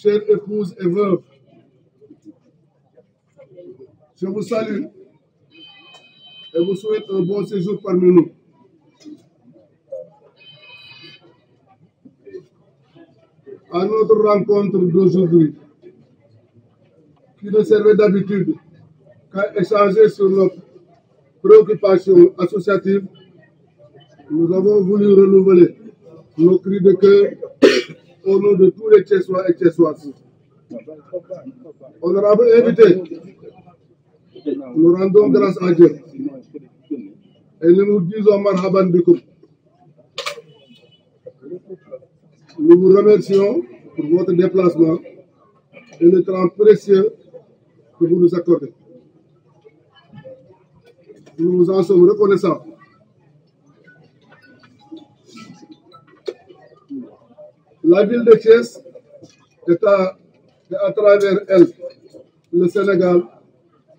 chères épouses et veuves, je vous salue et vous souhaite un bon séjour parmi nous. À notre rencontre d'aujourd'hui, qui ne servait d'habitude qu'à échanger sur nos préoccupations associatives, nous avons voulu renouveler nos cris de cœur au nom de tous les Thiessois et Thiessoises. Honorable invité, nous rendons grâce à Dieu et nous nous disons marhaban bikoum. Nous vous remercions pour votre déplacement et le temps précieux que vous nous accordez. Nous vous en sommes reconnaissants. La ville de Thiès est à travers elle, le Sénégal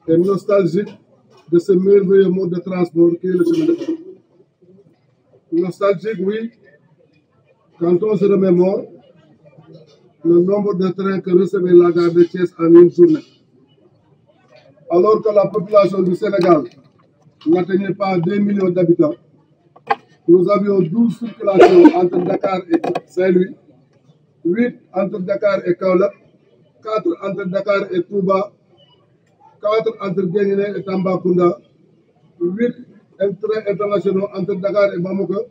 est nostalgique de ce merveilleux mode de transport qui est le chemin de fer. Nostalgique, oui, quand on se remémore le nombre de trains que recevait la gare de Thiès en une journée. Alors que la population du Sénégal n'atteignait pas 2 millions d'habitants, nous avions 12 circulations entre Dakar et Saint-Louis, 8 entre Dakar et Kaolack, 4 entre Dakar et Touba, 4 entre Guinguinéo et Tambacounda, 8 trains internationaux entre Dakar et Bamako,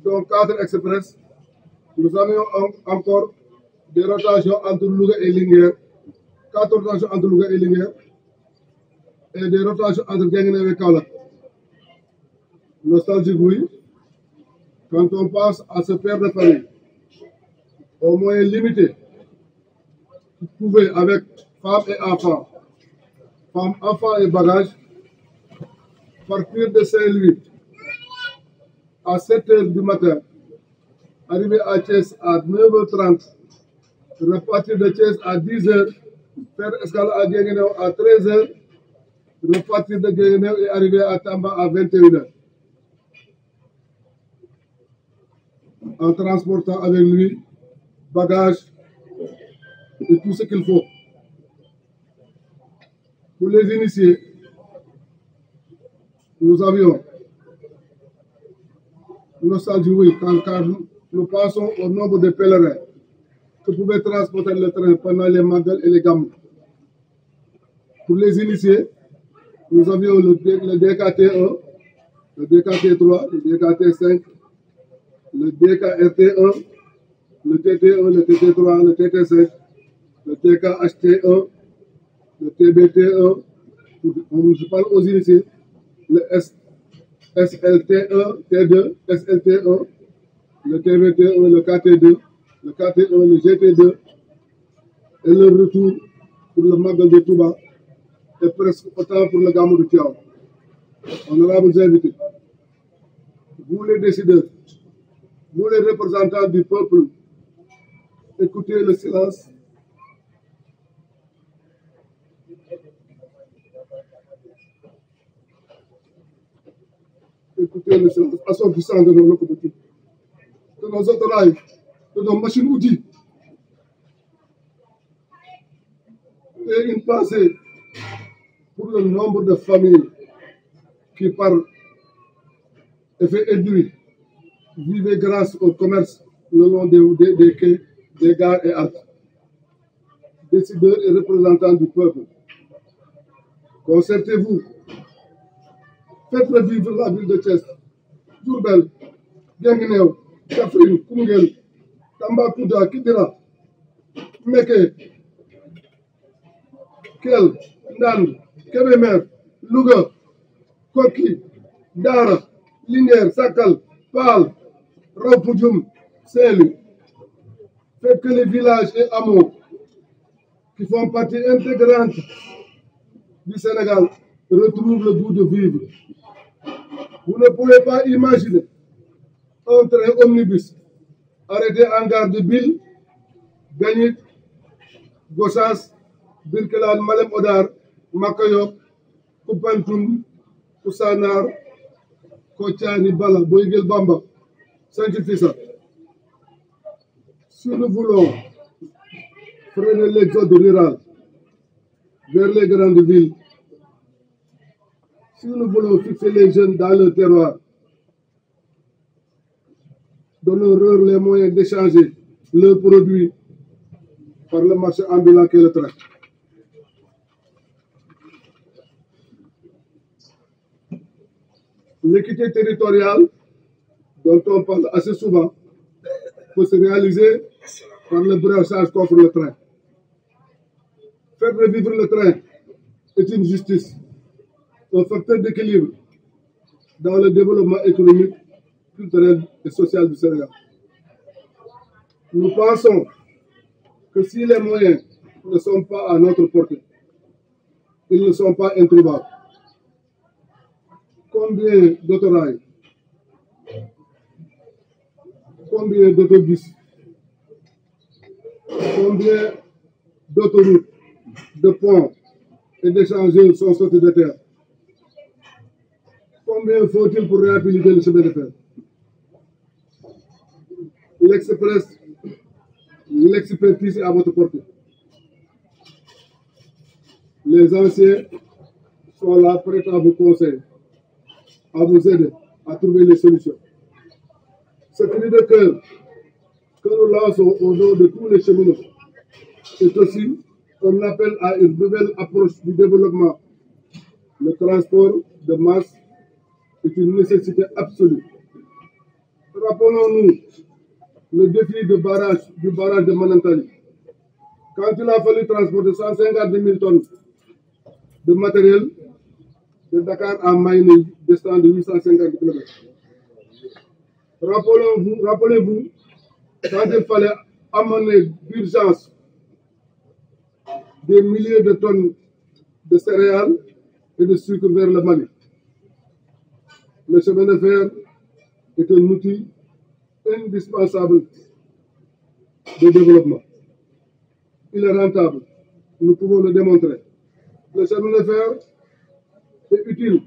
dont 4 express. Nous avions encore des rotations entre Louga et Linguère, 4 rotations entre Louga et Linguère, et des rotations entre Guinguinéo et Kaolack. Nostalgique, oui, quand on pense à ce père de famille, aux moyens limités, qui pouvait, avec femmes et enfants, femmes, enfants et bagages, partir de Saint-Louis à 7 h du matin, arriver à Thiès à 9 h 30, repartir de Thiès à 10 h, faire escale à Guinguinéo à 13 h, repartir de Guinguinéo et arriver à Tamba à 21 h. En transportant avec lui bagages et tout ce qu'il faut. Pour les initiés, nous avions nostalgie, oui, car nous pensons au nombre de pèlerins que pouvait transporter le train pendant les Magal et les Gamou. Pour les initiés, nous avions le DKT1, le DKT3, le DKT5, le DKRT1, le TT1, le TT3, le TT5, le TKHT1, le TBT1, je parle aux initiés, le SLT1, T2, SLT1, le TBT1, le KT2, le KT1, le GT2, et le retour pour le Magal de Touba, et presque autant pour le Gamou de Tiao. Honorables invités, vous les décideurs, vous les représentants du peuple, écoutez le silence. Écoutez le silence assourdissant de nos locomotives, de nos autorails, de nos machines-outils. Et une pensée pour le nombre de familles qui, par effet induit, vivaient grâce au commerce le long des quais, des gares et autres. Décideurs et représentants du peuple, concertez-vous, faites revivre la ville de Thiès, Diourbel, Guinguinéo, Kaffrine, Koungheul, Tambacounda, Kidira, Mékhé, Kell, Ndande, Kébémer, Louga, Koki, Dara, Linguère, Sakal, Pal, Raupoudium, Saint-Louis. Faites que les villages et hameaux qui font partie intégrante du Sénégal retrouvent le goût de vivre. Vous ne pouvez pas imaginer un train omnibus arrêté en gare de Bil, Gagny, Gossas, Birkelane, Malem Hodar, Makayo, Koupantoum, Koussanar, Kotiani, Bala, Boyguel Bamba, Saint-Fissa. Si nous voulons freiner l'exode rural vers les grandes villes. Si nous voulons fixer les jeunes dans le terroir, donnons-leur les moyens d'échanger leurs produits par le marché ambulant qu'est le train. L'équité territoriale, dont on parle assez souvent, peut se réaliser par le brassage qu'offre le train. Faire revivre le train est une justice, un facteur d'équilibre dans le développement économique, culturel et social du Sénégal. Nous pensons que si les moyens ne sont pas à notre portée, ils ne sont pas introuvables. Combien d'autorails, combien d'autobus, combien d'autoroutes, de ponts et d'échangeurs sont sortis de terre? Combien faut-il pour réhabiliter le chemin de fer? L'expertise est à votre portée. Les anciens sont là prêts à vous conseiller, à vous aider à trouver les solutions. Ce cri de cœur que nous lançons au nom de tous les cheminots est aussi un appel à une nouvelle approche du développement. Le transport de masse est une nécessité absolue. Rappelons-nous le défi du barrage de Manantali. Quand il a fallu transporter 150 000 tonnes de matériel de Dakar à Maïné, descendant de 850 km. Rappelez-vous, quand il fallait amener d'urgence des milliers de tonnes de céréales et de sucre vers le Mali. Le chemin de fer est un outil indispensable de développement. Il est rentable, nous pouvons le démontrer. Le chemin de fer est utile,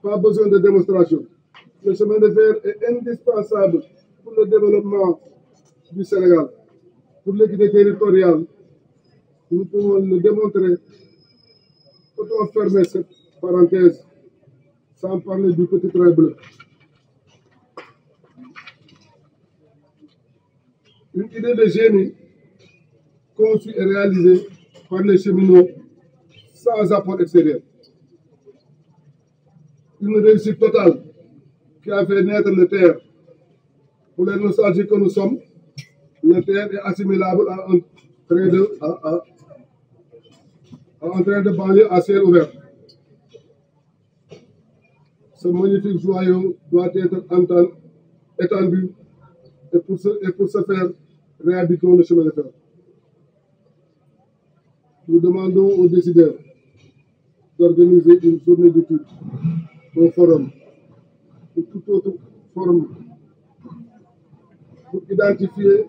pas besoin de démonstration. Le chemin de fer est indispensable pour le développement du Sénégal, pour l'équité territoriale. Nous pouvons le démontrer. Peut-on fermer cette parenthèse sans parler du petit train bleu? Une idée de génie conçue et réalisée par les cheminots sans apport extérieur. Une réussite totale qui a fait naître le TER. Pour les nostalgiques que nous sommes, le TER est assimilable à un train de banlieue à ciel ouvert. Ce magnifique joyau doit être étendu et pour ce faire, réhabitons le chemin de fer. Nous demandons aux décideurs d'organiser une journée d'études, un forum ou toute autre forme pour identifier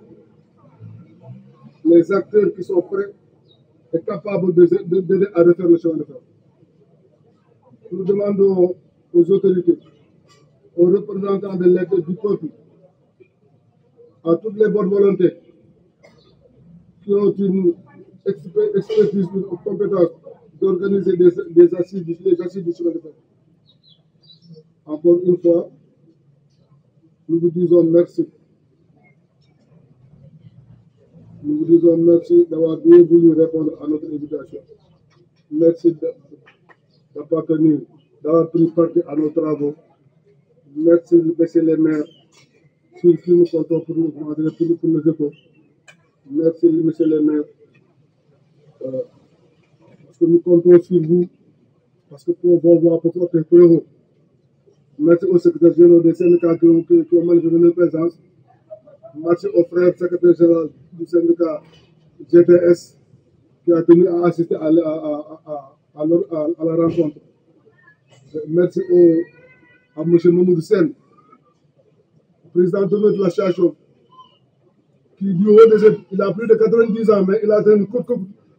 les acteurs qui sont prêts et capables d'aider à refaire le chemin de fer. Nous demandons aux autorités, aux représentants de l'État du peuple, à toutes les bonnes volontés qui ont une expertise, une compétence d'organiser des assises du chemin de fer. Encore une fois, nous vous disons merci. Nous vous disons merci d'avoir bien voulu répondre à notre invitation. Merci d'appartenir, d'avoir pris partie à nos travaux. Merci de baisser les maires sur qui nous comptons pour nous échos. Merci, monsieur le maire, parce que nous comptons sur vous, parce que pour vos voix, pour votre héros. Merci aux secrétaires généraux des syndicats qui ont manifesté leur présence. Merci aux frères secrétaires généraux du syndicat GTS qui a tenu à assister à la rencontre. Merci à M. Mamoudou Sen, président de l'association, qui du haut il a plus de 90 ans, mais il a tenu coup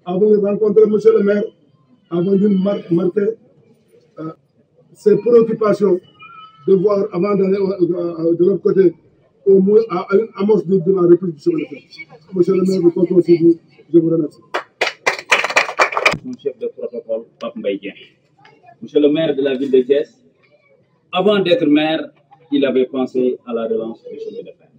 avant de rencontrer M. le maire, avant de marquer ses préoccupations de voir, avant d'aller de l'autre côté, au moins à une amorce de la République du chemin de fer. Monsieur le maire, nous comptons sur vous. Je vous remercie. Mon chef de protocole, Pape Mbaye Dieng. Monsieur le maire de la ville de Thiès, avant d'être maire, il avait pensé à la relance du chemin de fer.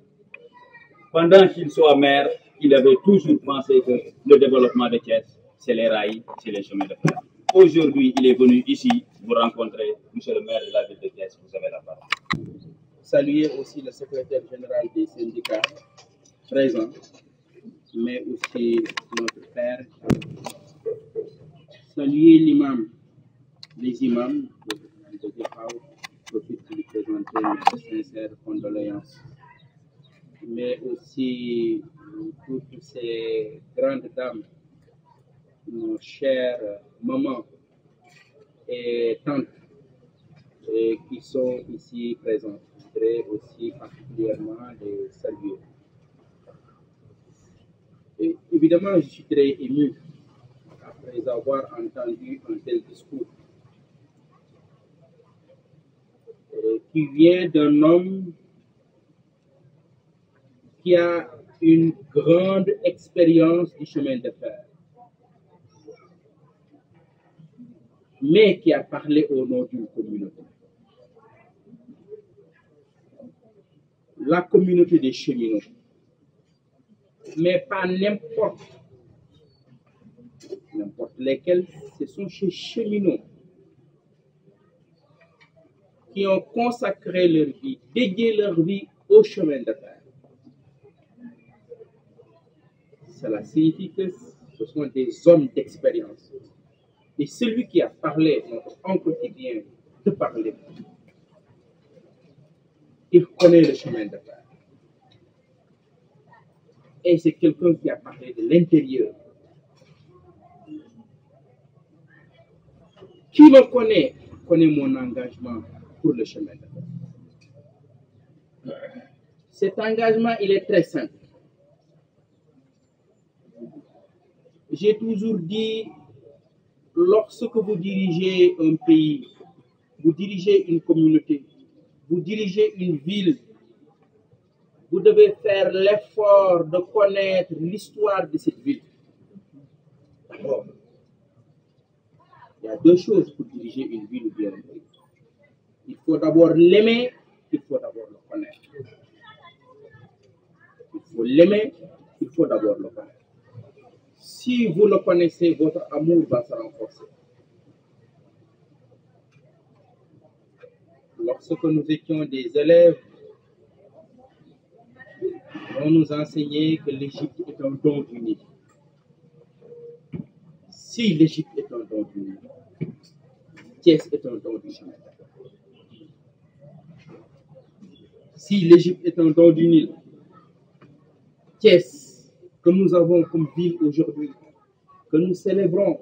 Pendant qu'il soit maire, il avait toujours pensé que le développement de Thiès, c'est les rails, c'est les chemins de fer. Aujourd'hui, il est venu ici vous rencontrer, monsieur le maire de la ville de Thiès, vous avez la parole. Saluer aussi le secrétaire général des syndicats présent, mais aussi notre père. Saluer l'imam, les imams de Djefao, profite de lui présenter mes sincères condoléances, mais aussi toutes ces grandes dames, nos chères mamans et tantes qui sont ici présentes. Je voudrais aussi particulièrement les saluer. Et évidemment, je suis très ému après avoir entendu un tel discours qui vient d'un homme qui a une grande expérience du chemin de fer, mais qui a parlé au nom d'une communauté. La communauté des cheminots, mais pas n'importe lesquels, ce sont ces cheminots qui ont consacré leur vie, dédié leur vie au chemin de fer. Cela signifie que ce sont des hommes d'expérience. Et celui qui a parlé, notre oncle qui vient de parler, il connaît le chemin de fer. Et c'est quelqu'un qui a parlé de l'intérieur. Qui me connaît mon engagement pour le chemin de fer. Cet engagement, il est très simple. J'ai toujours dit, lorsque vous dirigez un pays, vous dirigez une communauté, vous dirigez une ville, vous devez faire l'effort de connaître l'histoire de cette ville. D'abord, il y a deux choses pour diriger une ville ou bien un pays. Il faut d'abord l'aimer, il faut d'abord le connaître. Il faut l'aimer, il faut d'abord le connaître. Si vous le connaissez, votre amour va se renforcer. Lorsque nous étions des élèves, on nous enseignait que l'Égypte est un don du Nil. Si l'Égypte est un don du Nil, Thiès est un don du chemin de fer. Si l'Égypte est un don du Nil, Thiès, que nous avons comme ville aujourd'hui, que nous célébrons,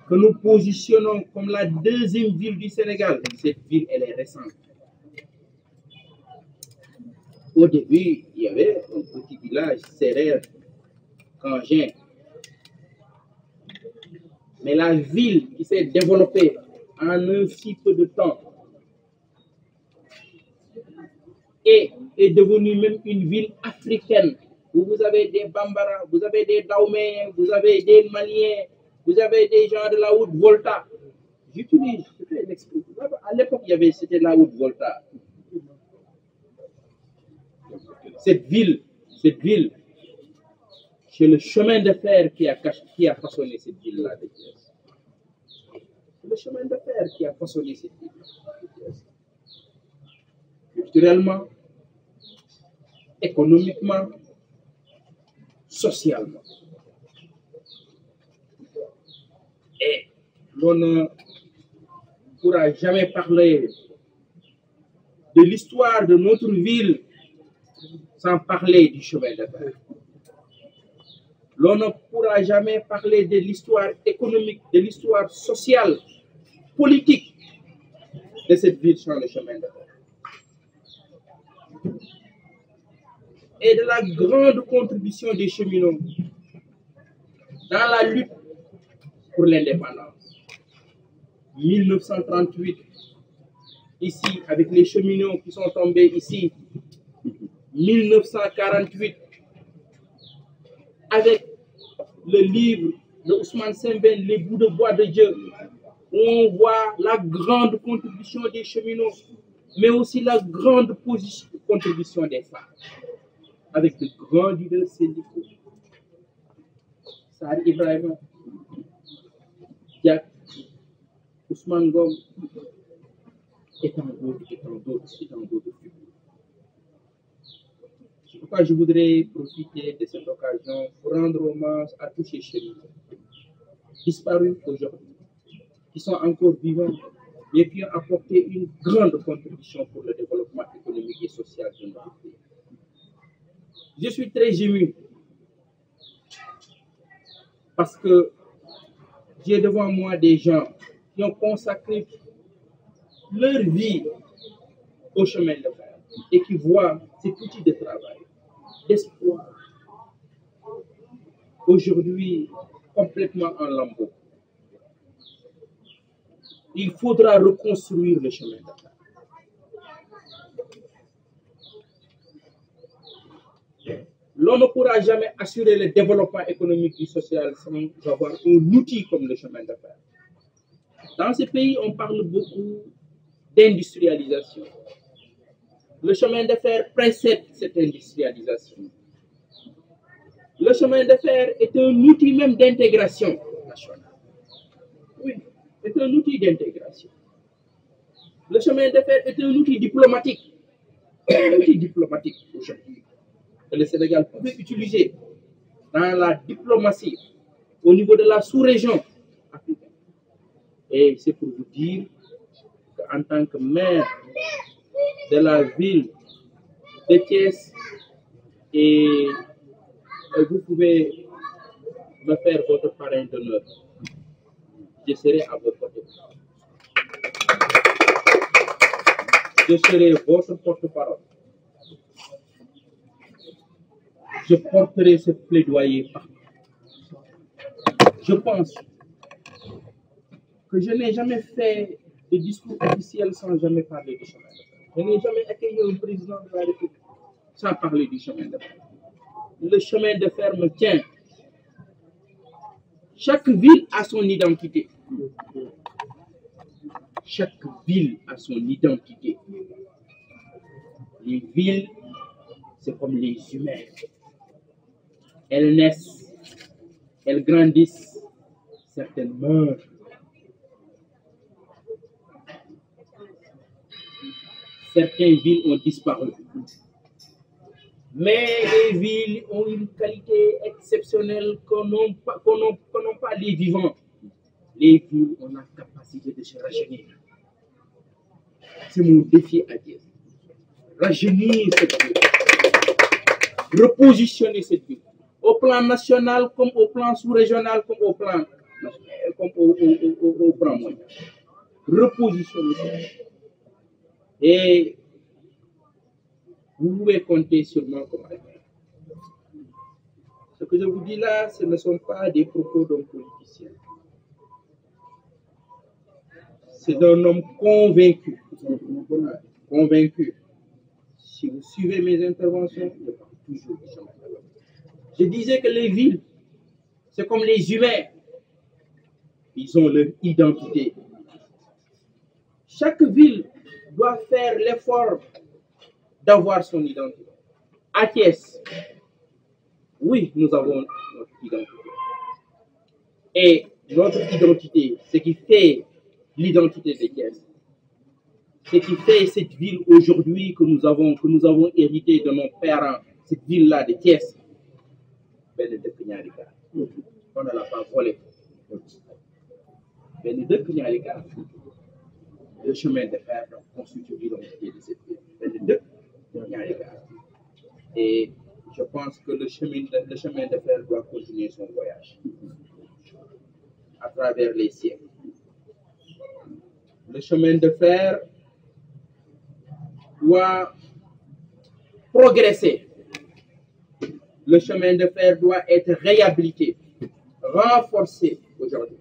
que nous positionnons comme la deuxième ville du Sénégal, cette ville, elle est récente. Au début, il y avait un petit village sérère, Kangin. Mais la ville qui s'est développée en un si peu de temps est devenue même une ville africaine, où vous avez des Bambara, vous avez des Daoméens, vous avez des Maliens, vous avez des gens de la Haute-Volta. J'utilise, je fais l'explication. À l'époque, c'était la Haute-Volta. Cette ville, c'est le chemin de fer qui a façonné cette ville-là de Thiès. C'est le chemin de fer qui a façonné cette ville de Thiès. Culturellement, économiquement, socialement. Et l'on ne pourra jamais parler de l'histoire de notre ville sans parler du chemin de fer. L'on ne pourra jamais parler de l'histoire économique, de l'histoire sociale, politique de cette ville sans le chemin de fer. Et de la grande contribution des cheminots dans la lutte pour l'indépendance. 1938, ici, avec les cheminots qui sont tombés ici. 1948, avec le livre de Ousmane Sembène, Les bouts de bois de Dieu, où on voit la grande contribution des cheminots, mais aussi la grande contribution des femmes, avec de grands leaders syndicaux. Sar Ibrahima, Diak, Ousmane Ngom, et tant d'autres figures. C'est pourquoi je voudrais profiter de cette occasion pour rendre hommage à tous ces cheminots disparus aujourd'hui, qui sont encore vivants, mais qui ont apporté une grande contribution pour le développement économique et social de notre pays. Je suis très ému parce que j'ai devant moi des gens qui ont consacré leur vie au chemin de fer et qui voient cet outil de travail, d'espoir, aujourd'hui complètement en lambeaux. Il faudra reconstruire le chemin de fer. L'on ne pourra jamais assurer le développement économique et social sans avoir un outil comme le chemin de fer. Dans ces pays, on parle beaucoup d'industrialisation. Le chemin de fer précède cette industrialisation. Le chemin de fer est un outil même d'intégration nationale. Oui, c'est un outil d'intégration. Le chemin de fer est un outil diplomatique. Un outil diplomatique aujourd'hui que le Sénégal pouvait utiliser dans la diplomatie au niveau de la sous-région africaine. Et c'est pour vous dire qu'en tant que maire de la ville de Thiès, et vous pouvez me faire votre parrain d'honneur. Je serai à vos côtés. Je serai votre porte-parole. Je porterai ce plaidoyer partout. Je pense que je n'ai jamais fait de discours officiel sans jamais parler du chemin de fer. Je n'ai jamais accueilli un président de la République sans parler du chemin de fer. Le chemin de fer me tient. Chaque ville a son identité. Chaque ville a son identité. Les villes, c'est comme les humains. Elles naissent, elles grandissent, certaines meurent. Certaines villes ont disparu. Mais les villes ont une qualité exceptionnelle que n'ont pas les vivants. Les villes ont la capacité de se rajeunir. C'est mon défi à dire. Rajeunir cette ville. Repositionner cette ville. Au plan national, comme au plan sous-régional, comme au plan mondial. Repositionner cette ville. Et vous pouvez compter sur moi comme allié. Ce que je vous dis là, ce ne sont pas des propos d'un politicien. C'est d'un homme convaincu. Convaincu. Si vous suivez mes interventions, je parle toujours du chemin de fer. Je disais que les villes, c'est comme les humains. Ils ont leur identité. Chaque ville doit faire l'effort d'avoir son identité. À Thiès, oui, nous avons notre identité. Et notre identité, ce qui fait l'identité de Thiès, ce qui fait cette ville aujourd'hui que nous avons hérité de nos parents, cette ville-là de Thiès, on ne l'a pas volé. Le chemin de fer constitue l'identité de cette ville. Et je pense que le chemin de fer doit continuer son voyage à travers les siècles. Le chemin de fer doit progresser. Le chemin de fer doit être réhabilité, renforcé aujourd'hui.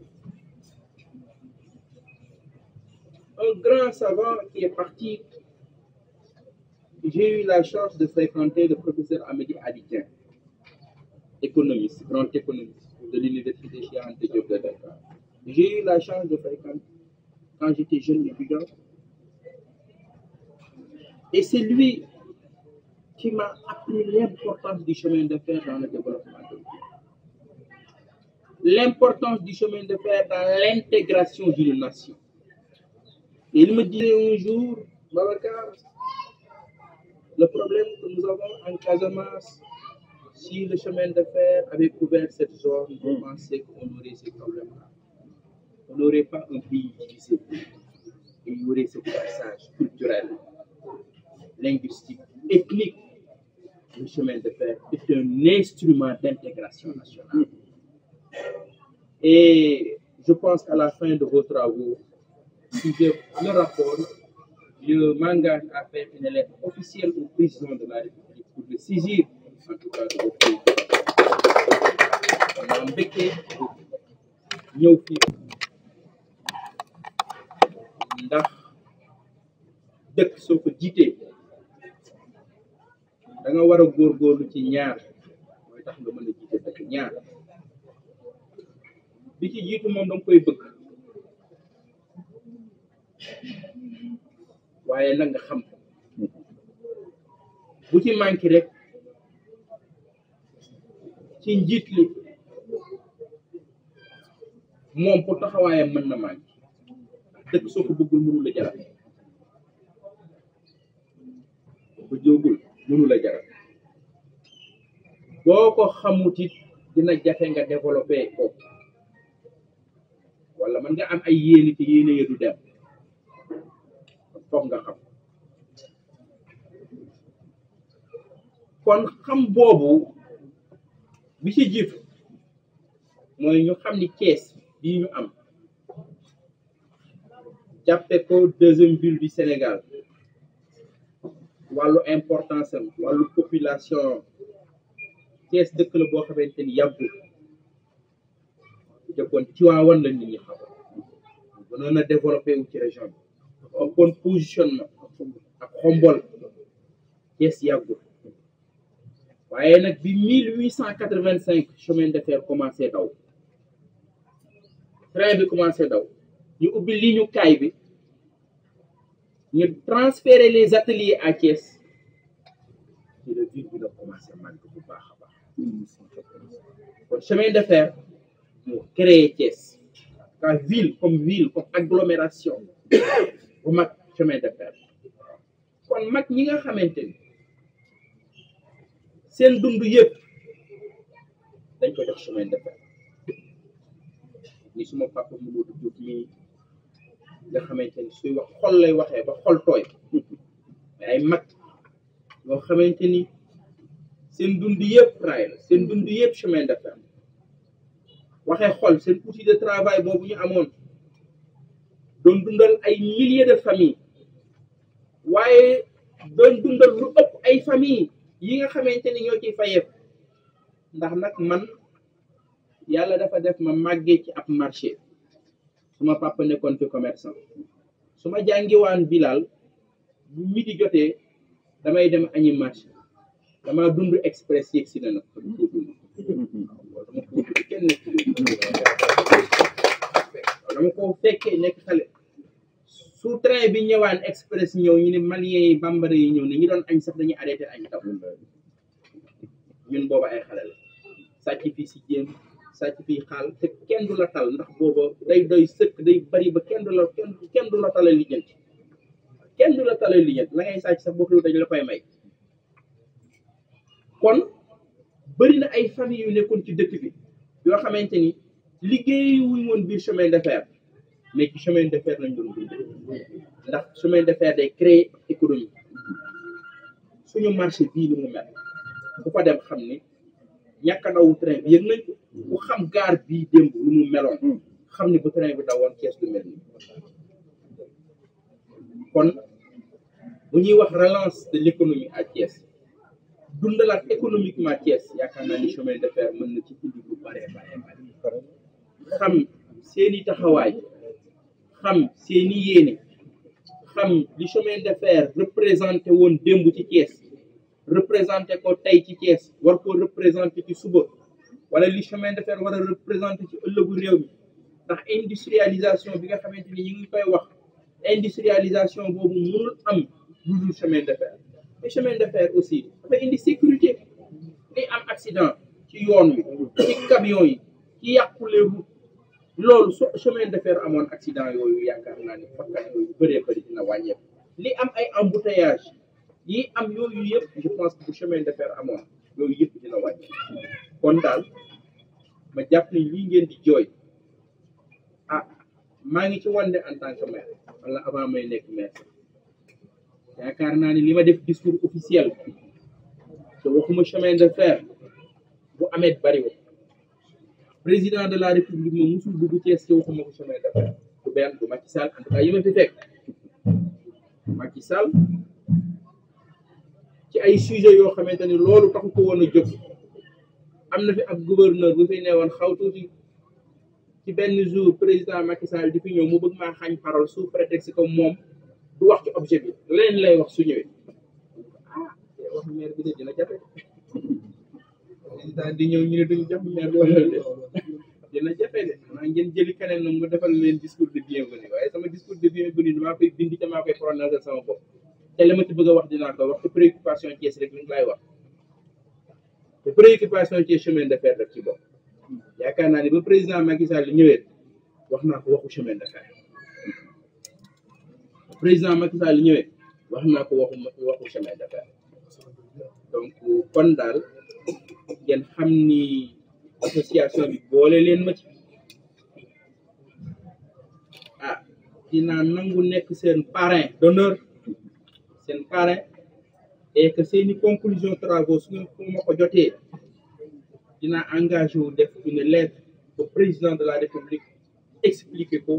Un grand savant qui est parti, j'ai eu la chance de fréquenter le professeur Amédi Aditien. économiste, grand économiste de l'université Cheikh Anta Diop de Dakar. J'ai eu la chance de fréquenter quand j'étais jeune étudiant. Et c'est lui qui m'a appris l'importance du chemin de fer dans le développement de l'île. L'importance du chemin de fer dans l'intégration d'une nation. Et il me disait un jour, Babacar, le problème que nous avons en Casamance, si le chemin de fer avait couvert cette zone, je pensais qu'on aurait ces problèmes-là. On n'aurait pas un pays divisé. Il y aurait ce passage culturel, linguistique, ethnique. Le chemin de fer est un instrument d'intégration nationale. Et je pense qu'à la fin de vos travaux, si j'ai le rapport, je m'engage à faire une lettre officielle au président de la République pour le saisir, en tout cas, de votre pays. On a mbékkee ñëw fii ndax dëkk soo ko jiitee da nga war a góorgóorlu ci ñaar mooy tax nga mën a jiite dëkk ñaar bi ci jiitu moom da nga koy bëgg waaye nag nga xam bu ci manqué rek ci njiit li moom pour taxawaayam mën na manqué dëkk soo ko bëggul mënu la jaral bu jógul mënu la jaral boo ko xamut it dina jafe nga développé ko wala mën nga am ay yéene ci yéene ya du dem foog nga xam kon xam boobu bi ci jiitu mooy ñu xam ni Thiès bii ñu am jàppe ko deuxième ville du Sénégal wàllu importance am wàllu population Thiès dëkk la boo xamante ni yàggul jëkkoon Tivaouane la nit ñi xam mënoon a développé wu ci région bi dafa ëppoon positionnement ak xombol Thiès yàggul waaye nag bi 1885 chemin de fer commencé daw train bi commencé daw ñu ubbi ligne kaay bi ñu transférer les ateliers à Thiès ci la ville bi la commencé màgg bu baax a baax kon chemin de fer moo créé Thiès car ville comme agglomération bu mag chemin de fer kon mag ñi nga xamante ni seen dund yëpp dañ ko def chemin de fer ni suma papa mu Modou Diouf mi nga xamante ni suy wax xol lay waxee ba xol tooy ay mag yoo xamante ni seen dund yëpp raay la seen dund yëpp chemin de fer waxee xol seen outil de travail boobu ñu amoon doon dundal ay milliers de familles waaye doon dundal lu ëpp ay familles yi nga xamante ni ñoo ciy fayeeku ndax nag man yàlla dafa def ma màggee ci ab marché suma papa nekkoon fi commerçant su ma jàngiwaan Bilal bu midi jotee damay dem añi marché dama dund express yegg si na nag dama ko dund kenn nekk dama ko fekkee nekk xale su train bi ñëwaan express ñëw ñu ne malien yi bambara yi ñëw ne ñi doon añ sax dañuy arrêté añ taw ñun booba ay xale la sàcc fii si jéem sàcc fii xaal te kenn du la tal ndax booba day doy sëkk day bari ba kenn du la tala lijjanti kenn du la tala lijjanti la ngay sàcc sax boobu dañ la koy may kon bëri na ay famille yu nekkoon ci dëkk bi yoo xamante ni liggéey wuñ woon biir chemin de fer mais ci chemin de fer lañ doon dund ndax chemin de fer day créer économie suñu marché bii ni mu mel ku fa dem xam ni ñàkk a dawu train bi yëg nañ ko ku xam gaar bii démb lu mu meloon xam ni bu train bi dawoon Thiès du mel ni kon bu ñuy wax relance de l'économie à Thiès dundalaat économiquement Thiès yaakaar naa ni chemin de fer mën na ci indi lu bare xam seeni taxawaay xam seeni yéene xam li chemin de fer représenté woon démb ci Thiès représenté ko tey ci Thiès war ko représenté ci suba wala li chemin de fer war a représenter ci ëllëgu réew mi ndax industrialisation bi nga xamante ni ñu ngi koy wax industrialisation boobu mënul am lu dul chemin de fer te chemin de fer aussi dafa indi sécurité day am accident ci yoon wi ci camion yi ci yàqule route loolu so chemin de fer amoon accident yooyu yaakaar naa ni fakkat yooyu bëree bëri dina wàññeeku li am ay embouteillage yi am yooyu yëpp je pense que bu chemin de fer amoon yooyu yëpp dina wàññeeku kon daal ma jàpp ni lii ngeen di jooy ah maa ngi ci wànde en tant que maire wala avant may nekk maire yaakaar naa ni li ma def discours officiel te waxuma chemin de fer bu amee bariwul président de la république moom musul dugg Thiès te waxuma ko chemin de fer du benn du Macky Sall en tout cas yi ma fi fekk Macky Sall ci ay sujet yoo xamante ni loolu taxu ko woon a jóg am na fi ab gouverneur bu fi newoon xaw tuuti ci benn jour président Macky Sall di fi ñëw mu bëgg maa xañ parole sous prétexte que moom du wax ci objet bi leen lay wax su ñëwee ah wax maire bi de dina jafe président di ñëw ñu ne duñu jox maire bi wala de dina jafe de maa ngeen jëli keneen nag mu defal leen discours de bienvenue waaye sama discours de bienvenue maa koy bindi te maa koy prononcer sama bopp te li ma ci bëgg a wax dinaa ko wax te préoccupation Thiès rek li laay wax te préoccupation Thiès chemin de fer daf ci bopp yaakaar naa ni ba président Macky Sall ñëwee wax naa ko waxu chemin de fer président Macky Sall ñëwee wax naa ko waxu chemin de fer donc kon daal ngeen xam ni association bi boole leen ma ci ah dinaa nangu nekk seen parrain d'honneur seen parrain et que seeni conclusion travaux su ma ko jotee dinaa engagé wu def une lettre au président de la République expliquer ko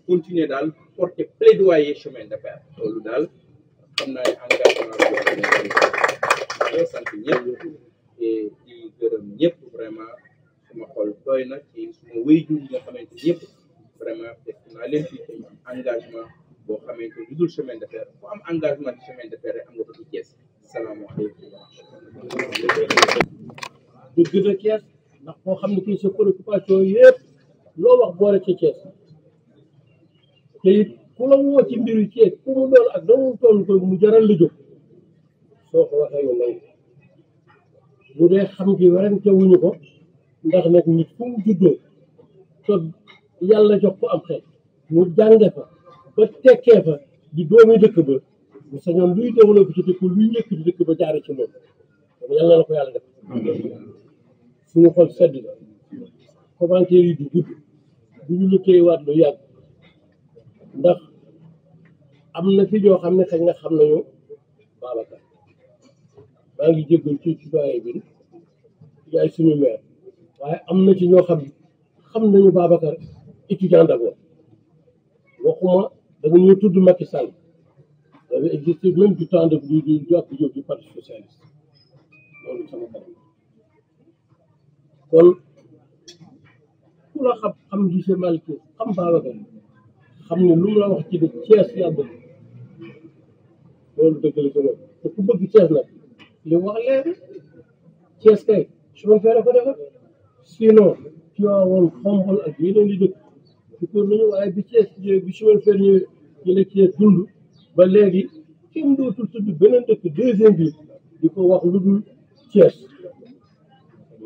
continuer daal porter plaidoyer chemin de fer loolu daal xam naa ne engagement bi sant ñëpp et di gërëm ñëpp vraiment suma xol doy na ci suma wéyjur yi nga xamante ñëpp vraiment def naa leen fi engagement boo xamante ni dul chemin de fer bu am engagement ci chemin de fer rek am nga ko ci Thiès salaamaaleykum du gën a Thiès ndax koo xam ne kii sa préoccupation yëpp loo wax boole ca Thiès te it ku la woo ci mbiru Thiès ku mu doon ak doomu toll ko mu jaral la jóg soo ko waxee yow nangu bu dee xam gi werante wuñu ko ndax nag nit fu mu juddoo te yàlla jox ko am xel mu jànge fa ba tekkee fa di doomi dëkk ba mu sañoon luy développé ci dëkk luy yëkkati dëkk ba jaare ci moom kon yàlla na ko yàlla def suñu xol sedd la commentaire yi du gudd du ñu lëkkeewaat lu yàgg ndax am na fi ñoo xam ne xëy na xam nañu Babacar maa ngi jéggal ci citoyen bi yaay suñu maire waaye am na ci ñoo xam nañu Babacar étudiant d'abord waxuma da nga ñëw tudd Macky Sall dafa existé même du temps du Abdou Diouf du parti socialiste loolu sama kanam kon ku la xam gisee Malick xam Babacar xam ne lu mu la wax ci dëkk Thiès laa bëgg loolu dëgg la ko moom te ku bëgg Thiès nag li wax leer Thiès kay chemin de fer ko defar sinon ci waa woon xombol ak yeneen di dëkk ci ko nañu waaye bi Thiès bi chemin de fer ñëwee ñu la Thiès dund ba léegi kenn dootul tudd beneen dëkk deuxième bi di ko wax lu dul Thiès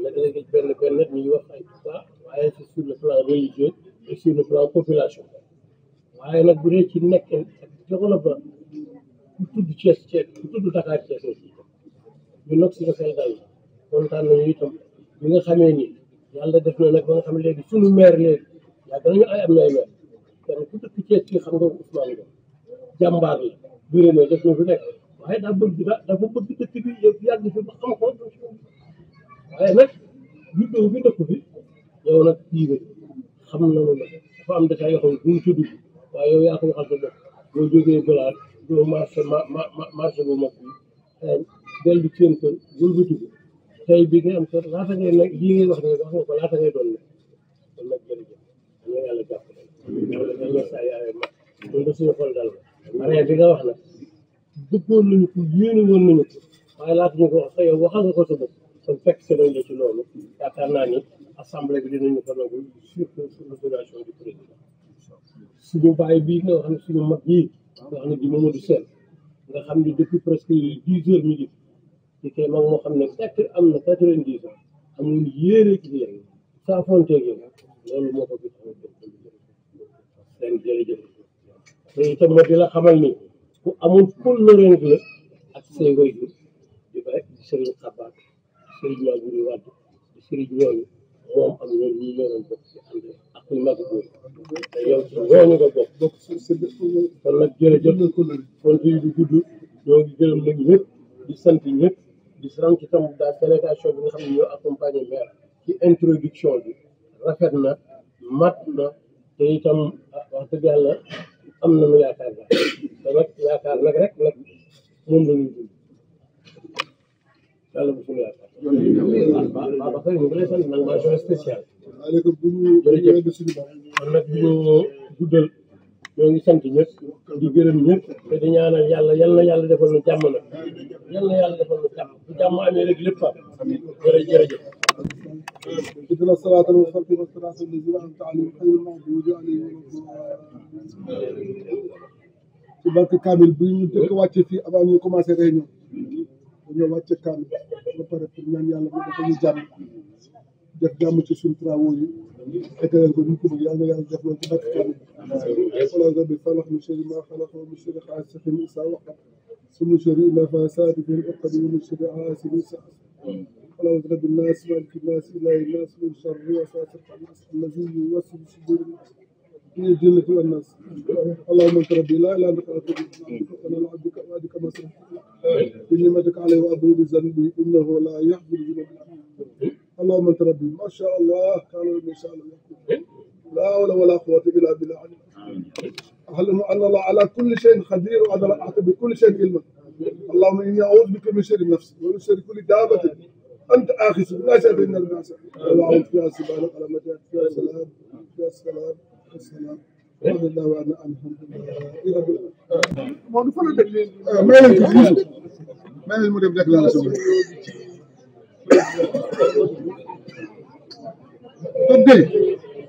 na délégué benn nit ñuy wax ay tout waaye c'est sur le plan religieux et sur le plan population waaye nag bu dee ci nekk ak développement ku tudd Thiès ku tudd Dakar Thiès aussi ñu nag suñu xel dal kontaan nañu itam bi nga xamee ni yàlla def na nag ba nga xam ne léegi suñu maire léegi yàgg nañu am na ay maire kenn ku dëkk Thiès fii xam nga Ousmane Ngom jàmbaar la bëri na def na fi nekk waaye dafa bëgg dëkk bi yàgg fi ba xam ko waaye nag juddoo bi dëkk bi yow nag kii bi xam nañu nag dafa am détail yoo xam ne bu ñu tudd waaye yow yaa ko waxal sa bopp boo jógee Belaar doo marché bu mag bi dellu seen kër wëlbatiku tey bi nga am kër laata ngay nag lii ngay wax nga ko laata ngay doon nag kon nag jërëjëf ñu yàlla jàppale yàlla sa yaay mag ñun da suñu xol dal arrêt bi nga wax nag bëggoon nañu ko yéene woon nañu ko waaye laata ñu ko wax sa yow waxal nga ko sa bopp kon fekk si nañ la ci loolu yaakaar naa ni assemblée bi dinañu ko nangul surtout sur l'autorisation du président suñu bàyyi bii nga xam ne suñu mag yii nga xam ne di Mamadou Sène nga xam ne depuis presque 10 heures midi ci kay mag moo xam ne fekk am na 90 ans amul yéene ci yéen saa fonteeg yow loolu moo ko fi xam seen jërëjëf te itam moo di la xamal ni ku amul kóllëre la ak say waajur di ba di sëriñ xabaat sëriñ Maguette Wade di sëriñ ñooñu moom am ñoom ñi ñoo bokk ci ànd ak kuy mag boobu te yow ci ñooñu nga bokk kon nag jërëjëf kon fii du gudd ñoo ngi gërëm nag ñëpp di sant ñëpp di sant itam daal délégation bi nga xam ne ñoo accompagné maire ci introduction bi rafet na mat na te itam wax dëgg yàlla am nañu yaakaar daal te nag yaakaar nag rek nag moom la ñuy dund yàlla bu suñu yaakaar. waaw ñu ngi lay sant nag mention spéciale. jërëjëf kon nag bu ñu guddal ñoo ngi sant ñëpp di gërëm ñëpp te di ñaanal yàlla yal na yàlla defal na jàmm nag yal na yàlla defal na jàmm bu jàmm amee rek lépp am jërëjëf. اهدنا الصراط المستقيم صراط الذين انعمت عليهم غير المغضوب عليهم ولا الضالين. ci barke Kamil bi ñu dëkk wàcce fii avant ñu commencé réunion dañoo wàcce Kamil ba pare pour ñaan yàlla mu dafa ñu jàmm def jàmm ci suñu travaux yi étalel ko ñu ko bëgg yàlla na yàlla def loolu ci barke Kamil. wala rabbi falax min sharri ma xalaq wa min sharri xaasiqin isaa waqab min sharri nafaasaati fil uqad wa min sharri haasidin idaa hasad. أعوذ برب الناس مالك الناس إله الناس من شر وسواس الناس الذي يوسوس في صدور الناس من الجنة والناس. اللهم أنت ربي لا إله إلا أنت أنا عبدك وعدك ما سمحت بنعمتك عليه وأبو بذنبي إنه لا يغفر الذنوب. اللهم أنت ربي ما شاء الله كان ما شاء الله لا حول ولا قوة إلا بالله. أعلم أن الله على كل شيء قدير وأعطى بكل شيء علما. اللهم إني أعوذ بك من شر نفسي ومن شر كل دابة أنت آخذ لا شيء من الناس. وأعوذ فيها سبحانك على مجال فيها سلام فيها السلام والسلام الحمد لله وأنا الحمد لله رب العالمين. ما يمكن ما المدير بدك لا سبحان.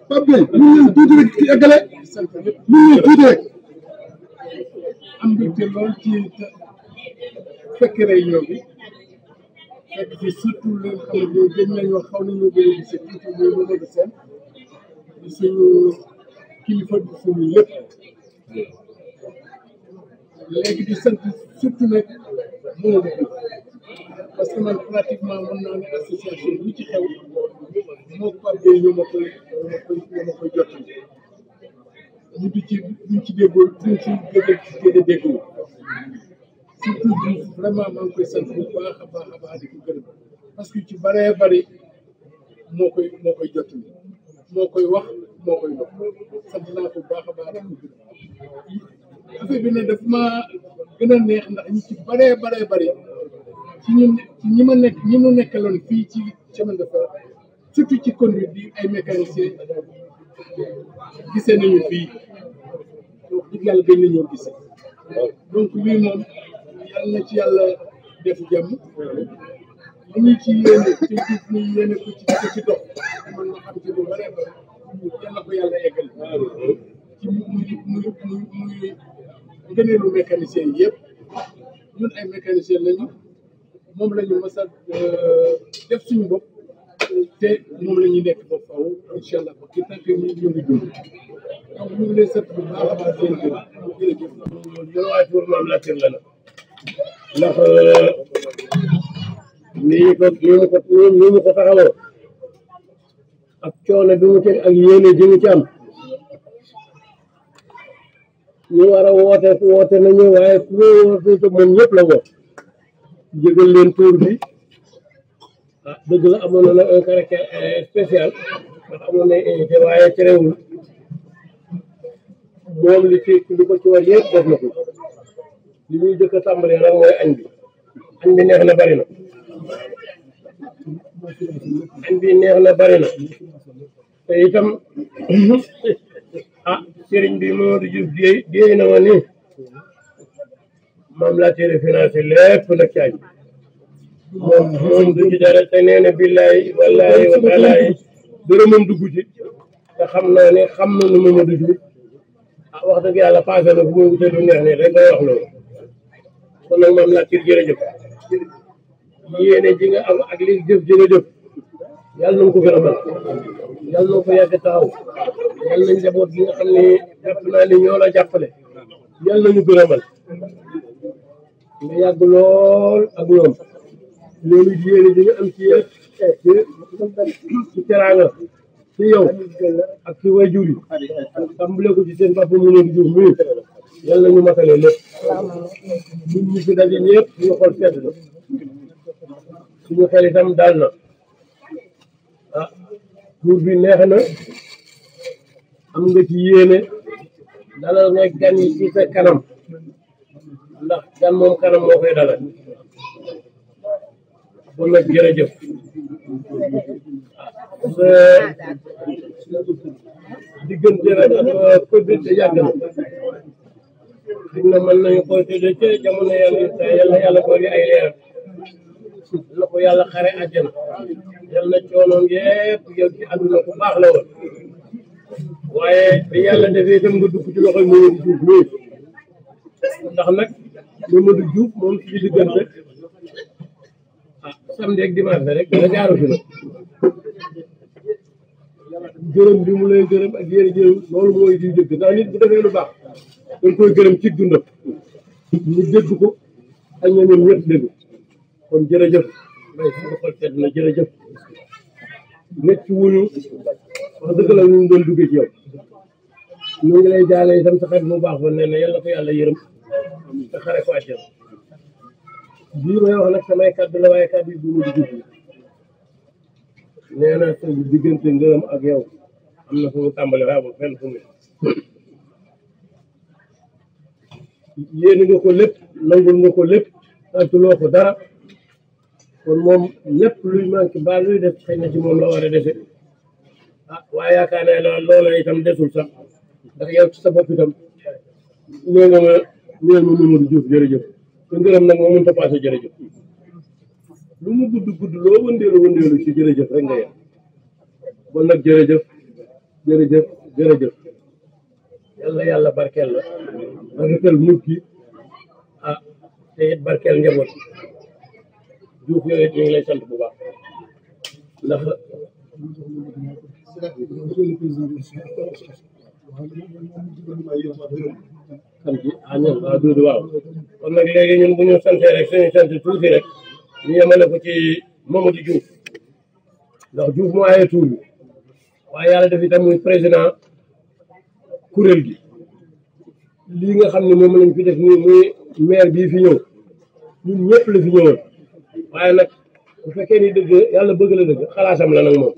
Pape ñu tuuti rek ci eggale ñu tuuti rek am mbégte lool ci fekk réunion bi fekk ci surtout li nga xam ne gën nañoo xaw nañoo bëri di seen tuuti muy Mamadou Sène di suñu kilifa di suñu lépp léegi di sant surtout nag Mamadou parce que man pratiquement mën naa ne association bi ci xew moo Pape Gueye ñoo ma koy jot ñu di ci duñ ci déggoo duñ ci gëj a déggoo surtout vraiment maa ngi koy sant bu baax a baax di ko gërëm parce que ci bëree bëri moo koy jot moo koy wax moo koy dox sant naa ko bu baax a baax di ko gërëm affaire bi ne daf ma gën a neex ndax ñi ci bëree bëri ci ñi ma nekk ñi mu nekkaloon fii ci chemin de fer surtout ci conduite bi ay mécanicien gisee nañu fii wax dëgg yàlla gën nañoo gisee donc lii moom yàlla na ci yàlla def jàmm li ñu ci yéene ci ñu yéene ko ci dox man ma xam ci lu bare bare yal na ko yàlla eggal ci muy gëneelu mécanicien yi yëpp ñun ay mécanicien lañu moom la ñu mës a def suñu bopp te moom la ñuy nekk ba faaw incha allah parce que tant que ñu ngi dund donc ñu ngi lay sant bu baax a baax seen kër jërëjëf. waaye pour moom la kër la nag ndax nii mu ko taxawoo ak coono bi mu ci ak yéene ji mu ci am ñu war a woote nañu waaye ku woote moom ñëpp la woo jégal leen tour bi ah dëgg la amoon na un caractère spécial ndax amoon na invité waaye terewul moom li ko ci war yëpp def na ko li muy jëkk a tàmbalee nag mooy añ bi neex na bari na bari na te itam ah sëriñ bi Mamadou Diouf déey na ma ni moom laa tere financé lépp nag caaj moom du ci dara te nee na billaay wallaay wa taalaay dërëmam dugg ci te xam naa ne xam na nu Mamadou Diouf ah wax dëgg yàlla passé na bu muy wute lu neex nii rek ngay wax loolu kon nag maam laa kii jërëjëf yéene ji nga am ak li jëf ji nga jëf yàlla na nga ko gën a mën yàlla na ko yàgg taxaw yàlla nañ njaboot gi nga xam ne jàpp naa ne ñoo la jàppale yàlla nañu gën a mën nga yàgg lool ak ñoom loolu yéene ji nga am ci ci teraanga ci yow ak ci wajur yi tàmbale ko ci seen papa mu ne Diouf muy yàlla nañu matale lépp ñun ñi fi daje ñëpp suñu xol sedd na suñu xel itam dal na ah tur bi neex na am nga ci yéene dalal nga gan yi ci sa kanam ndax gan moom kanam moo koy dalal kon nag jërëjëf sa diggante nag ak Covid yàgg na xëy na mën nañu koy tëddee ca jamono yàlla ko ay leeral la ko yàlla xare àjjana yàlla na coonoon yëpp yow ci àdduna ku baax la woon waaye bi yàlla defee itam nga dugg ci loxoy Mamadou Diouf mii ndax nag Mamadou Diouf moom ci diggante samedi ak dimanche rek dana jaaru fi nag gërëm bi mu lay gërëm ak yéen jërëm loolu mooy di dëgg ndax nit bu defee lu baax dañ koy gërëm ci dundam ñu dégg ko ak ñoom ñëpp dégg kon jërëjëf may suñu xol sedd na jërëjëf nekk ci wuñu wax dëgg la ñu doon duggee ci yow ñu ngi lay jaale itam sa xarit bu baax ba nee na yàlla ko yàlla yërëm te xare ko àjjana bii may wax nag samay kàddu la waaye kàddu yi bu mu dugg nee na sa diggante ngërëm ak yow am na fu mu tàmbali raabul fenn fu mu yéene nga ko lépp nangul nga ko lépp santuloo ko dara kon moom lépp luy manqué ba luy def xëy na ci moom la war a defe ah waaye yaakaar naa ne loola itam desul sax ndax yow ci sa bopp itam nee nga ma Mamadou Diouf jërëjëf te ngërëm nag moo mënut a passé jërëjëf lu mu gudd loo wëndeelu ci jërëjëf rek nga yem bon nag jërëjëf yàlla barkeel la rafetal mujj gi ah te it barkeel njaboot Diouf yooyu it ñu ngi lay sant bu baax ndax xam ci ñun waaw Doudou waaw kon nag léegi ñun bu ñu santee rek suñu sant tuuti rek ñu yemale ko ci Mamadou Diouf ndax Diouf moo aaye tuur bi waaye yàlla def itam muy président kuréel gi lii nga xam ne moom lañ fi def muy maire bii fi ñëw ñun ñëpp la fi ñëwoon waaye nag bu fekkee ni dëgg yàlla bëgg la dëgg xalaatam la nag moom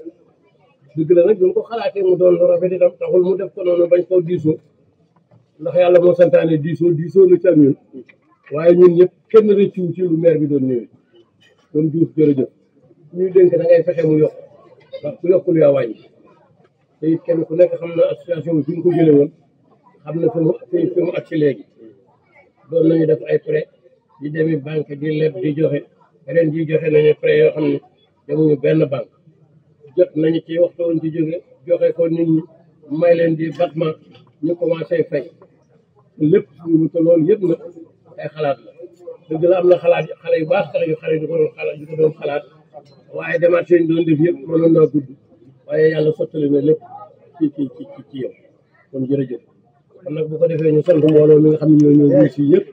dëgg la nag duñ ko xalaatee mu doon lu rafet itam taxul mu def ko noonu bañ koo diisoo ndax yàlla moo santaane diisoo na ci ak ñun waaye ñun ñëpp kenn rëccu ci lu maire bi doon ñëwee kon Diouf jërëjëf ñuy dénk da ngay fexe mu yokk ndax ku yokkul yaa wàññi te it kenn ku nekk xam na association bi fi ñu ko jëlee woon xam na fi mu ak ci léegi doon nañu def ay prêt di demi banque di leb di joxe ren ji joxe nañu prêt yoo xam ne demuñu benn banque jot nañu ci waxtu woon ci joxe ko nit ñi may leen di battement ñu commencé fay lépp suñu te loolu yëpp nag ay xalaat la dëgg la am na xalaat xale yu baax sax yu xale yu ko doon xalaat waaye démarche yi ñu doon def yëpp mënoon naa gudd waaye yàlla sottali na lépp ci yow kon jërëjëf kon nag bu ko defee ñu sant mbooloo mi nga xam ne ñoo ñëw si yëpp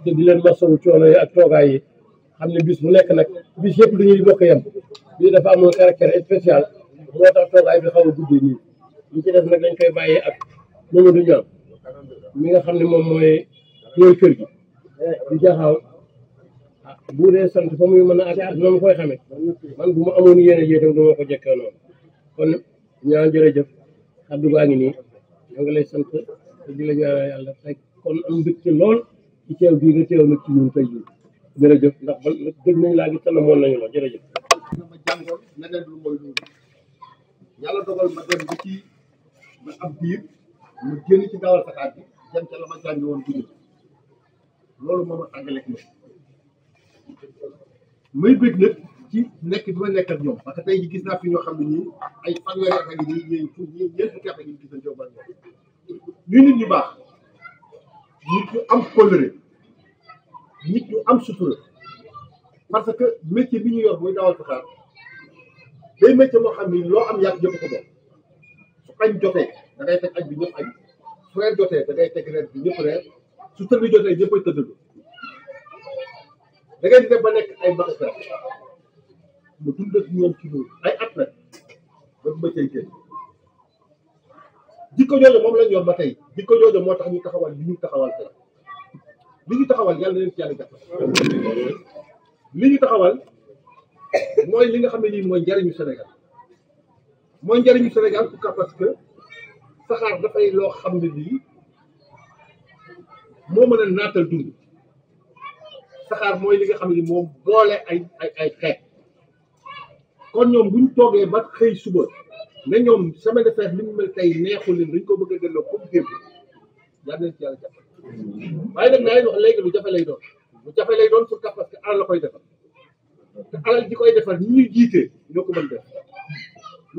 te di leen masawu coono yi ak toogaay yi xam ne bis bu nekk nag bis yëpp du ñuy bokk yem bii dafa amoon caractère spécial moo tax toogaay bi xaw a guddee nii li ci def nag dañ koy bàyyee ak Mamadou Niang mi nga xam ne moom mooy kër gi di jaxaaw bu dee sant fa muy mën a ak noonu koy xamee man bu ma amoon yéene jéetam du ma ko jekkee noonu kon ñaan jërëjëf kaddu gaa ngi nii ñoo ngi lay sant te di la ñaanal yàlla tey kon am mbégte lool ci teew bii nga teew nag ci ñun tey jii jërëjëf ndax man dégg nañ laa gis te namoon nañu la jërëjëf. ma jàngoon neneen lu mooy loolu yàlla dogal ma dem ba ci ma ab biir ma génn ci dawal saxaat bi dem ca la ma jàngi woon bu loolu moo ma tàggaleeg ma may bëgg nag ci nekk bi ma nekk ak ñoom parce que tey jii gis naa fi ñoo xam ne ñii ay fanweeri at a ngi nii ñii ñeent fukki at a ngi nii gis nañ ñoom ñu nit ñu baax nit ñu am kóllëre nit ñu am sutura parce que métier bi ñu yor mooy dawal saxaar day métier moo xam ni loo am yàgg jëpp ko doon su añ jotee da ngay teg añ bi ñëpp añ su reer jotee da ngay teg reer bi ñëpp reer su tëdd jotee ñëppay tëdd da ngay di def ba nekk ay magasin mu dund ak ñoom ci loolu ay at nag ba bu bëccëg génn jikko jooju moom lañ yor ba tey jikko jooju moo tax ñu taxawal li ñu taxawal tey li ñu taxawal yàlla na leen ci yàlla jàpp li ñu taxawal mooy li nga xam ne nii mooy njariñu Sénégal mooy njariñu Sénégal pourquoi parce que saxaar dafay loo xam ne lii moo mën a naatal dund saxaar mooy li nga xam ne nii moom boole ay xeet kon ñoom buñ toogee ba xëy suba ne ñoom chemin de fer li mu mel tey neexul leen dañ ko bëgg a delloo comme démb yàlla leen ci yàlla jàpp waaye nag naa leen wax léegi lu jafe lay doon pourquoi parce que alal la koy defar te alal ji koy defar ñi ñu jiite ñoo ko mën def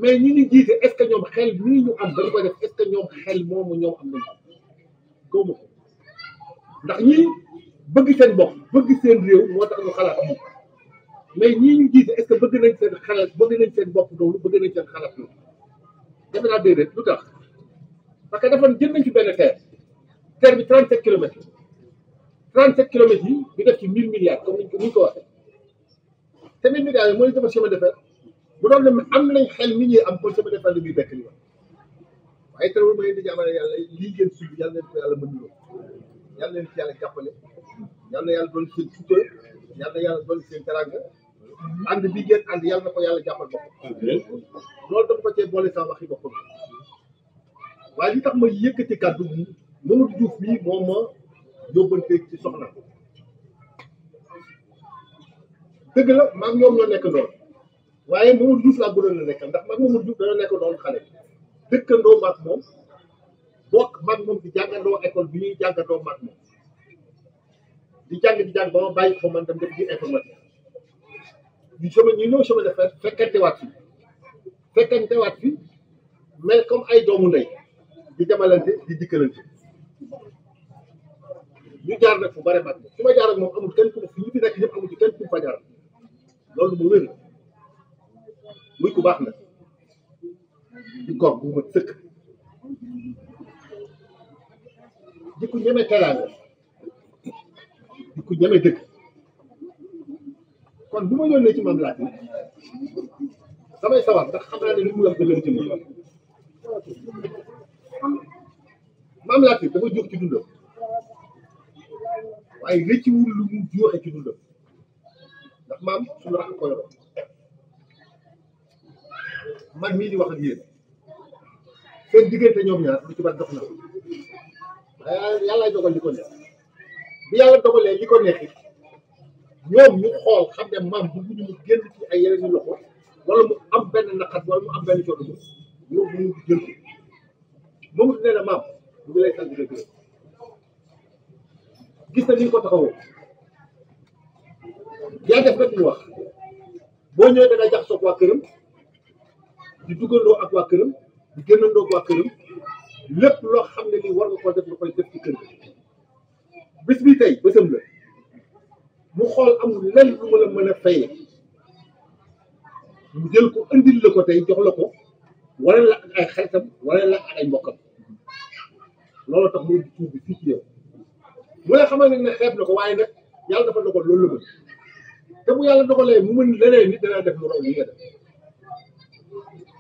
mais ñi ñu jiite est ce que ñoom xel nii ñu am ba ñu koy def est ce que ñoom xel moomu ñoom am nañu góobu ko ndax ñii bëgg seen bopp bëgg seen réew moo tax ñu xalaat lii mais ñii ñu jiite est ce que bëgg nañ seen xalaat bëgg nañ seen bopp loolu bëgg nañ seen xalaat loolu defe naa déedéet lu tax parce que dafa jël nañ ci benn terre bi 37 kilomètres 37 kilomètres yi bi def ci 1000 milliards comme ni ñu ko waxee te 1000 milliards yi mooy defar chemin de fer bu doon ne am nañ xel mi ñuy am kon chemin de fer li muy bekk li wax waaye terewul ma leen di ñaanal yàlla lii ngeen subi yàlla leen ko yàlla mën loo yàlla leen ci yàlla jàppale yàlla na yàlla doon seen sutura yàlla na yàlla doon seen teranga ànd bi ngeen ànd yàlla na ko yàlla jàppal bopp loolu dama ko cee boole sama waxi boppam waaye li tax ma yëkkati kàddu bi Mamadou Diouf bii moom ma yóbbante ci soxna dëgg la maag ñoom ñoo nekk doon waaye Mamadou Diouf laa gënoon a nekkal ndax maag Mamadou Diouf dañoo nekk doon xale dëkkandoo maag moom bokk maag moom di jàngandoo école bi ñuy jàngandoo maag moom di jàng ba ma bàyyi ko man dem def ji informatique ñu ñëw chemin de fer fekkantewaat fi mais comme ay doomu ndey di demalante di dikkalante ñu jaar nag fu bare mag su ma jaar ak moom amul kenn ku fi ñu fi nekk ñëpp amul ci kenn ku fa jaar loolu mu wér muy ku baax nag di góor bu ma sëkk di ku ñeme teraanga di ku ñeme dëkk kon bu ma yónnee ci Mame Latyr damay sawar ndax xam naa ne li mu wax dëgg ci moom Mame Latyr dafa jóg ci dundam waaye rëcciwul lu mu joxe ci dundam ndax maam suñu rakk ko yoroon man mii di wax ak yéen seen diggante ñoom ñaar lu ci bari dox na waaye yàlla dogal li ko neex bi yàlla dogalee li ko neex ñoom ñu xool xam ne maam bëgguñu mu génn ci ay yeneen loxo wala mu am benn naqat wala mu am benn coono ñoom ñu jël ko moom nee na maam mu ngi lay sant di gërëm gis na ni nga ko taxawoo yaa def rek ñu wax boo ñëwee da nga jax soog waa këram di duggandoo ak waa këram di génnandoo ak waa këram lépp loo xam ne nii war nga koo def nga koy def ci kër gi bis bi tey bésam la mu xool amul lenn lu ma la mën a fayee mu jël ko indil la ko tey jox la ko wala la ak ay xaritam wala la ak ay mbokkam loolu tax mu di tuub bi fii ci yow mu ne xamal ne xeeb na ko waaye nag yàlla dafa dogal loolu la mën te bu yàlla dogalee mu mën leneen nit danaa def lu raw li nga def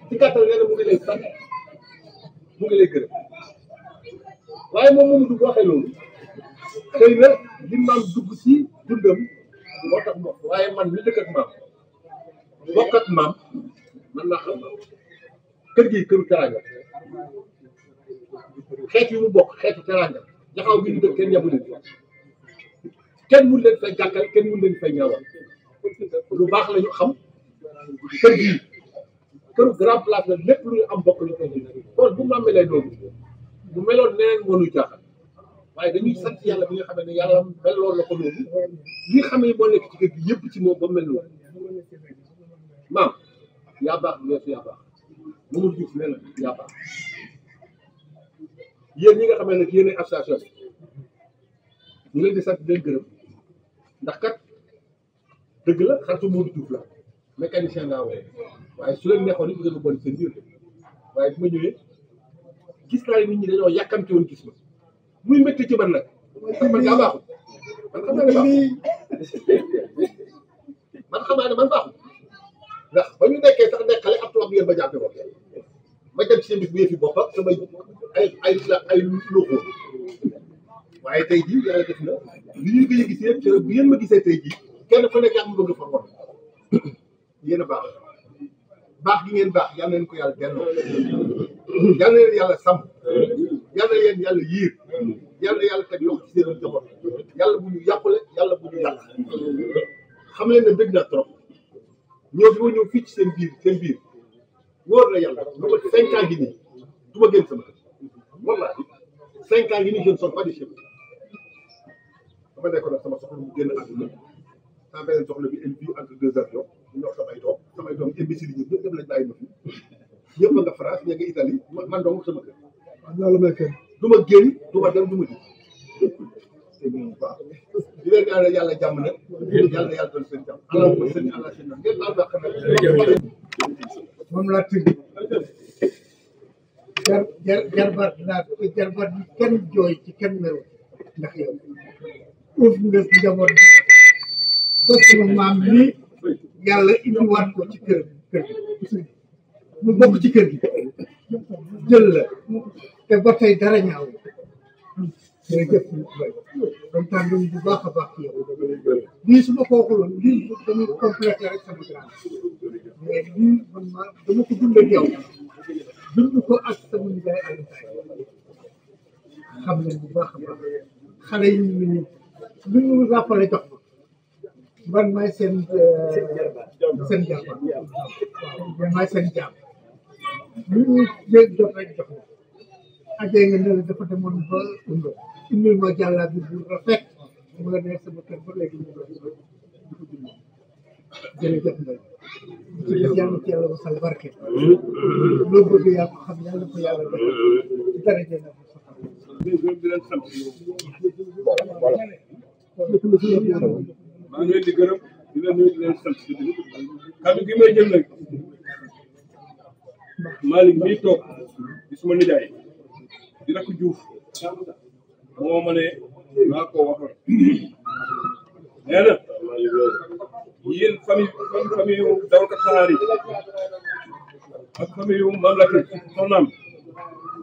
ci gàttal nee na mu ngi lay sant mu ngi lay gërëm waaye moom moomu du waxee loolu xëy na li maam dugg ci dundam moo tax mu wax waaye man mi dëkk ak maam bokk ak maam man naa xam kër gi këru teraanga xeet yu mu bokk xeetu teraanga jaxaw bi ñu dëkk kenn yabu leen kenn mun leen fay jàkkal kenn mun leen fay ñaawal lu baax la ñu xam kër gi këru grand place la lépp lu ñu am bokk ñu koy kon bu maam mi lay doon bu meloon neneen moo nuy jaaxal waaye dañuy sant yàlla bi nga xam ne yàlla mel loolu la ko noonu li nga xam ne moo nekk ci kër gi yëpp ci moom ba mel noonu maam yaa baax weesu yaa baax Mamadou Diouf nee na yaa baax yéen ñi nga xam ne nag yéen association bi ñu leen di sant di leen gërëm ndax kat dëgg la xaritu Mamadou Diouf la mécanicien laa woo waaye su leen neexoon it ngeen bon seen biir waaye bu ma ñëwee gis naa nit ñi dañoo yàkkamti woon gis ma muy métti ci man nag man daa baaxul man xam naa ne baaxul ndax ba ñu nekkee sax nekk xale ab tubaab ngeen ba jàppee ko ma dem ci seen bis bu yëfi bopp ak samay ay loxo waaye tey jii yàlla def na li ñu koy gisee ci bu ngeen ma gisee tey jii kenn ku nekk yaa ngi bëgg a fa yéen a baax gi ngeen baax yal na leen ko yàlla delloo yal na leen yàlla sàmm yal na leen yàlla yiir yal na yàlla teg loxo ci seen njaboot yàlla bu ñu yàqule yàlla bu ñu yàq xam leen ne bëgg naa trop ñëw bi ma ñëw fii ci seen biir wóor na yàlla lu ma 5 ans gi nii du ma génn sama kër wallaahi 5 ans gi nii je ne sors pas de chez moi dama nekkoon nag sama soxla mu génn àdduna sama beneen soxla bi elle vit entre 2 avions ñu ñor samay doom imbécile yi ñëpp lañ bàyyi ma fi ñëpp a nga France ña nga Italie man dong sama kër yàlla may kenn du ma génn du ma dem du ma ji waaw di leen ñaanal yàlla jàmm nag yàlla yàlla doon seen jàmm ala ma seen ala seen nag ngeen baal baax nag moom laa tudd jarbaat bi kenn jooy ci kenn meru ndax yow uuf nga njaboot ba sama maam lii yàlla indiwaat ko ci kër gi mu bokk ci kër gi jël la te ba tey dara ñaaw jërëjëf kontaan nañu bu baax a baax ci yow lii su ma ko waxuloon lii dama complété rek sama grand mais lii man dama ko dund ak yow dund ko ak sama nijaay Alioune xam nañ bu baax a baax xale yi ñu ngi lu ñu rappelé jox ma man maay seen jàmbaar waaw maay seen jàmm lu ñu jot rek jox ma ajee nga ne dafa demoon ba Umba indil ma jàllaa bi bu rafet mu nga nekk sama kër ba léegi ñu jërëjëf Ndeye ci def yàlla ci yàlla wasal barke loo bëgg yaa ko xam yàlla ko yàlla def ci daraja na di leen sant maa ngi leen di gërëm di leen nuyu di leen sant kàddu gi may jël nag Malick mii toog di suma nijaay di rakk Diouf moo ma ne maa ko waxoon nee na yéen famille yu dawalkat saxaar yi ak famille yu Mame Latir soxnaam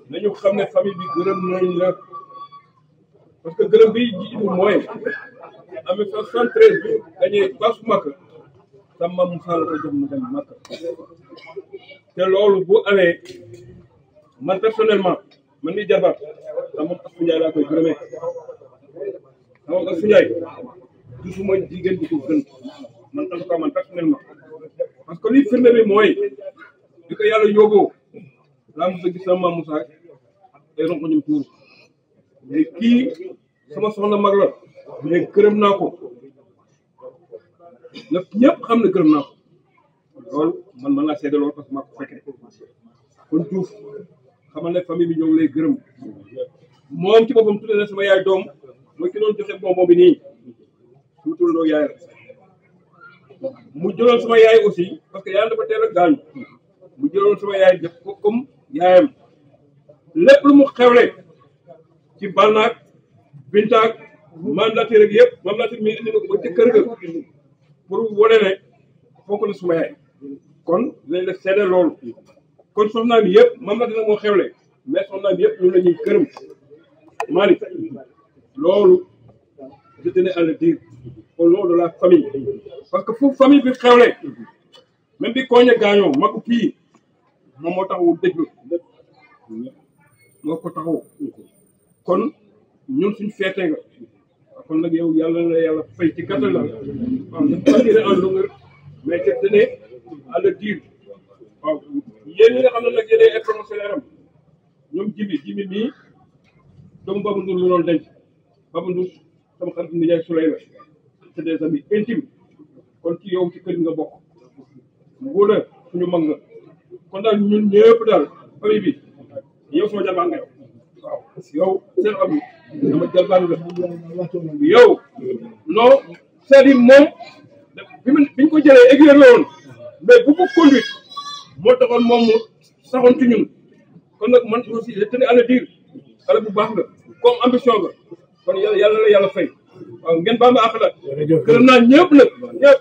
nañu xam ne famille bi gërëm nañ la parce que gërëm bi jiitu mooy en 1973 bi dañuy baasu Makka sa maam Moussa la ko jox mu dem Makka te loolu bu amee man personnellement man ni jabar sama moom Astou Ndiaye laa koy gërëmee sama moom Astou Ndiaye gisuma jigéen di ko gën man en tout cas man personnellement parce que li firnde bi mooy di ko yàlla yóbboo laa mos a gis sama maam Moussa ay ronko ñum tuur mais kii sama soxna mag la mais gërëm naa ko nag ñëpp xam ne gërëm naa ko loolu man laa seede loolu parce que maa ko fekkee kon Diouf xamal ne famille bi ñoo ngi lay gërëm moom ci boppam tuddee na sama yaay doom mooy ki doon joxe bonbon bi nii su tuddoo yaay rek mu jëloon sama yaay aussi parce que yaayam dafa teel a gaañu mu jëloon sama yaay def ko comme yaayam lépp lu mu xewle ci Balnaak Bintaak Mame Latir rek yëpp Mame Latir mi indi na ko ba ci kër ga pour wane ne fonk na suma yaay kon dinañ la seede loolu kon soxnaam yëpp Mame Latir nag moo xewle mais soxnaam yëpp ñu la ñuy gërëm Malick loolu je tenais à le dire au nom de la famille parce que fu famille bi xewle même bi kooñe gaañoo magu kii moom moo taxawu déglu moo ko taxaw kon ñun suñ feete nga kon nag yow yàlla na yàlla fay ci gàttal la waaw ne pas dire en longueur mais je tenais à le dire waaw yéen ñi nga xam ne nag yéenay ay promotionnaire am ñoom jibi mii doomu Babou Ndour la doon denc Baba Ndouss sama xarit Ndiaye Souley la c'est des amis intimes kon ci yow ci kër nga bokk Ngouda suñu mag nga kon daal ñun ñëpp daal famille bi yow sama jarbaan nga waaw yow seen am sama jarbaan nga yow non c'est-à-dire moom biñ ko jëlee aiguille la woon mais bu ko conduite moo taxoon moom mu saxoon ci ñun kon nag man aussi je tenais à le dire xale bu baax nga comme ambition nga kon yàlla la yàlla fay waaw ngeen baal ma àq la gërëm naa ñëpp nag ñëpp